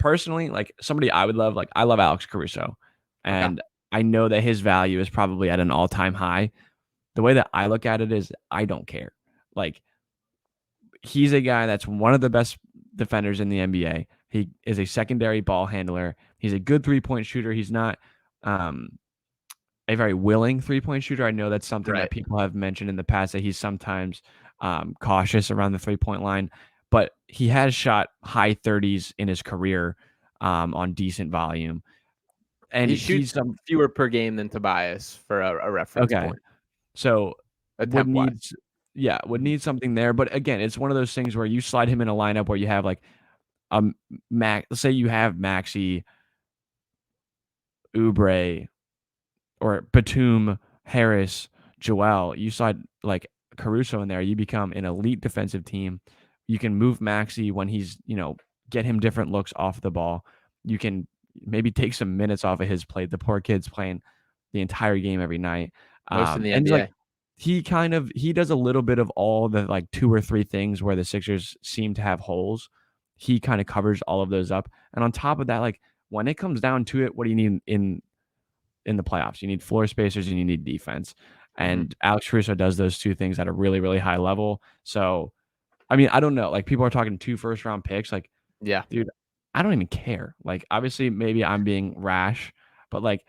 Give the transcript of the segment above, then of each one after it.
personally, like somebody I would love, like I love Alex Caruso, Okay. and I know that his value is probably at an all-time high. The way that I look at it is I don't care. Like he's a guy that's one of the best defenders in the NBA. He is a secondary ball handler. He's a good 3-point shooter. He's not um, a very willing 3-point shooter. I know that's something that Right. people have mentioned in the past that he's sometimes cautious around the 3-point line, but he has shot high 30s in his career on decent volume. And He he's shoots fewer per game than Tobias for a reference okay. point, So would attempt wise. need yeah, would Mhm. need something there. But again, it's one of those things where you slide him in a lineup where you have like let's say you have Maxi, Oubre, or Batum, Harris, Joel. You slide like Caruso in there, you become an elite defensive team. You can move Maxi when he's, get him different looks off the ball. You can maybe take some minutes off of his plate. The poor kid's playing the entire game every night. Most in the And like NBA. he does a little bit of all the like two or three things where the Sixers seem to have holes. He kind of covers all of those up. And on top of that, like when it comes down to it, what do you need in the playoffs? You need floor spacers and you need defense. Mhm. And Alex Caruso does those two things at a really, really high level. So, I mean, I don't know. Like people are talking 2 first round picks. Like, Yeah. dude, I don't even care. Like, obviously, maybe I'm being rash, but like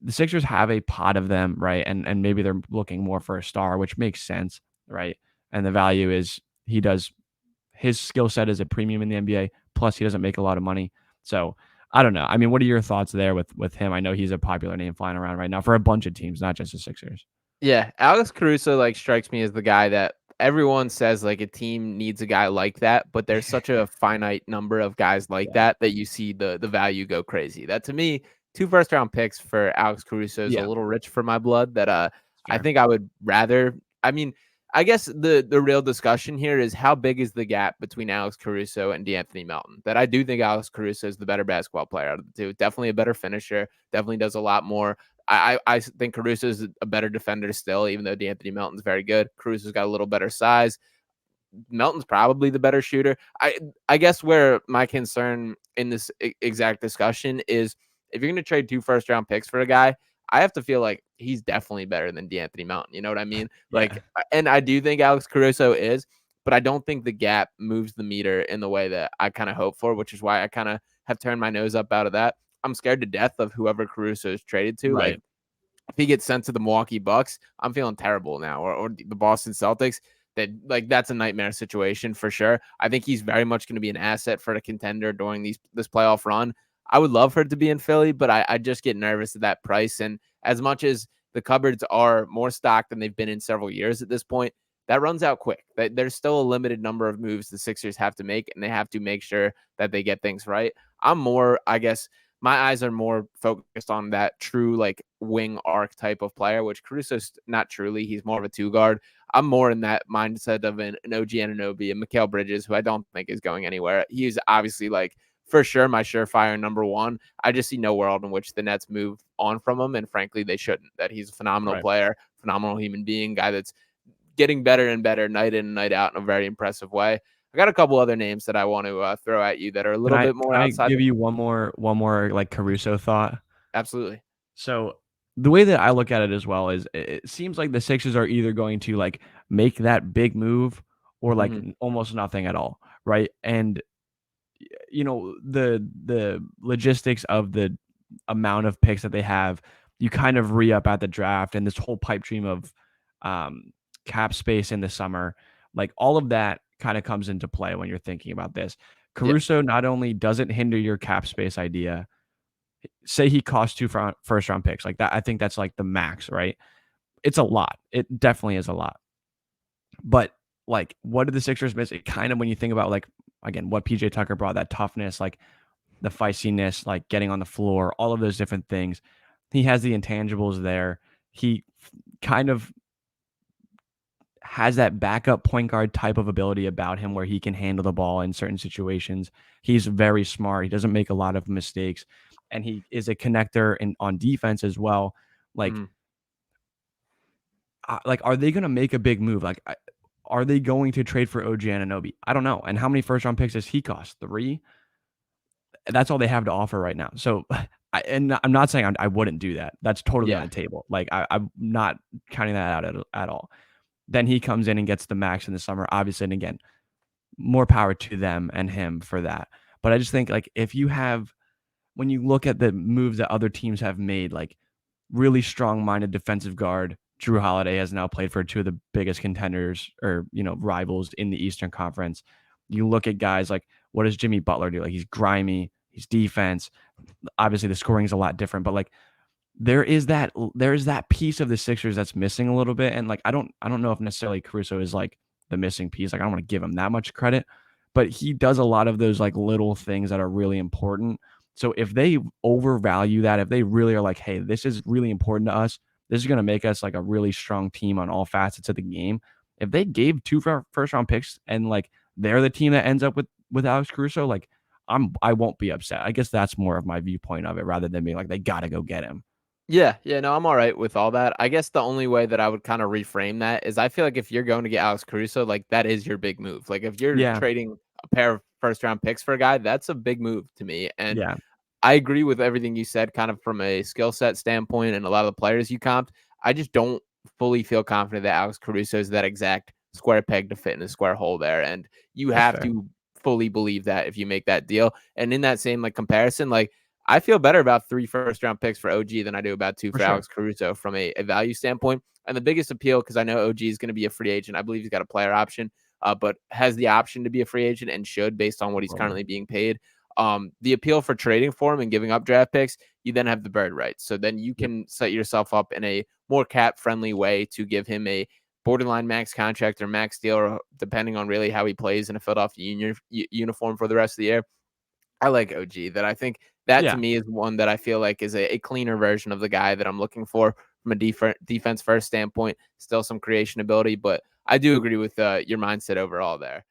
the Sixers have a pot of them, right? And maybe they're looking more for a star, which makes sense, right? And the value is he does his skill set is a premium in the NBA. Plus, he doesn't make a lot of money. So I don't know. I mean, what are your thoughts there with him? I know he's a popular name flying around right now for a bunch of teams, not just the Sixers. Yeah, Alex Caruso like strikes me as the guy that everyone says like a team needs a guy like that, but there's such a finite number of guys like Yeah. that that you see the value go crazy. That to me, 2 first round picks for Alex Caruso is a Yeah. little rich for my blood that I Fair. think I would rather. I mean, I guess the real discussion here is how big is the gap between Alex Caruso and DeAnthony Melton. That I do think Alex Caruso is the better basketball player out of the two. Definitely a better finisher, definitely does a lot more. I think Caruso is a better defender still, even though D'Anthony Melton's very good. Caruso's got a little better size. Melton's probably the better shooter. I guess where my concern in this exact discussion is if you're going to trade 2 first round picks for a guy, I have to feel like he's definitely better than D'Anthony Melton. You know what I mean? Yeah. And I do think Alex Caruso is, but I don't think the gap moves the meter in the way that I kind of hope for, which is why I kind of have turned my nose up out of that. I'm scared to death of whoever Caruso is traded to. Like Right. if he gets sent to the Milwaukee Bucks, I'm feeling terrible now, or the Boston Celtics. That like that's a nightmare situation for sure. I think he's very much going to be an asset for the contender during this playoff run. I would love for it to be in Philly, but I just get nervous at that price. And as much as the cupboards are more stocked than they've been in several years at this point, that runs out quick. There's still a limited number of moves the Sixers have to make, and they have to make sure that they get things right. I'm more, I guess, my eyes are more focused on that true like wing arc type of player, which Caruso's not truly. He's more of a 2 guard. I'm more in that mindset of an OG Anunoby and Mikal Bridges, who I don't think is going anywhere. He's obviously like for sure my surefire number one. I just see no world in which the Nets move on from him, and frankly, they shouldn't. That he's a phenomenal Right. player, phenomenal human being, guy that's getting better and better night in and night out in a very impressive way. I got a couple other names that I want to throw at you that are a Can little I bit more can I outside. give you one more like Caruso thought? Absolutely. So the way that I look at it as well is it seems like the Sixers are either going to like make that big move or like Mhm. almost nothing at all, right? And the logistics of the amount of picks that they have, you kind of re-up at the draft and this whole pipe dream of um, cap space in the summer, like all of that kind of comes into play when you're thinking about this. Yeah. Caruso not only doesn't hinder your cap space idea, say he costs two first round picks like that. I think that's like the max, right? It's a lot. It definitely is a lot. But like, what did the Sixers miss? It kind of when you think about like again what PJ Tucker brought, that toughness, like the feistiness, like getting on the floor, all of those different things. He has the intangibles there. He kind of has that backup point guard type of ability about him where he can handle the ball in certain situations. He's very smart. He doesn't make a lot of mistakes. And he is a connector on defense as well. Like, Mhm. are they going to make a big move? Like, are they going to trade for OG Anunoby? I don't know. And how many first round picks does he cost? 3? that's all they have to offer right now. So, and I'm not saying I wouldn't do that. That's totally on Yeah. the table. Like I'm not counting that out at all. Then he comes in and gets the max in the summer, obviously. And again, more power to them and him for that. But I just think like if you have, when you look at the moves that other teams have made, like really strong-minded defensive guard Drew Holiday has now played for two of the biggest contenders or rivals in the Eastern Conference. You look at guys like, what does Jimmy Butler do? Like he's grimy, he's defense. Obviously, the scoring is a lot different, but like there is that piece of the Sixers that's missing a little bit. And like I don't know if necessarily Caruso is like the missing piece. Like I don't want to give him that much credit, but he does a lot of those like little things that are really important. So if they overvalue that, if they really are like, hey, this is really important to us, this is going to make us like a really strong team on all facets of the game. If they gave two first round picks and like they're the team that ends up with Alex Caruso, like I won't be upset. I guess that's more of my viewpoint of it rather than being like they got to go get him. Yeah, yeah, no, I'm all right with all that. I guess the only way that I would kind of reframe that is I feel like if you're going to get Alex Caruso, like that is your big move. Like if you're Yeah, trading a pair of first round picks for a guy, that's a big move to me. And yeah, I agree with everything you said, kind of from a skill set standpoint and a lot of the players you comped. I just don't fully feel confident that Alex Caruso is that exact square peg to fit in a square hole there. And you that's have fair. to fully believe that if you make that deal. And in that same like comparison, like I feel better about 3 first round picks for OG than I do about 2 For for sure. Alex Caruso from a value standpoint. And the biggest appeal, because I know OG is going to be a free agent. I believe he's got a player option, but has the option to be a free agent and should based on what he's Totally. currently being paid. The appeal for trading for him and giving up draft picks, you then have the bird rights. So then you Yep. can set yourself up in a more cap friendly way to give him a borderline max contract or max deal, or depending on really how he plays in a Philadelphia uniform for the rest of the year. I like OG. That I think that to Yeah. me is one that I feel like is a cleaner version of the guy that I'm looking for from a defense first standpoint. Still some creation ability, but I do agree with your mindset overall there.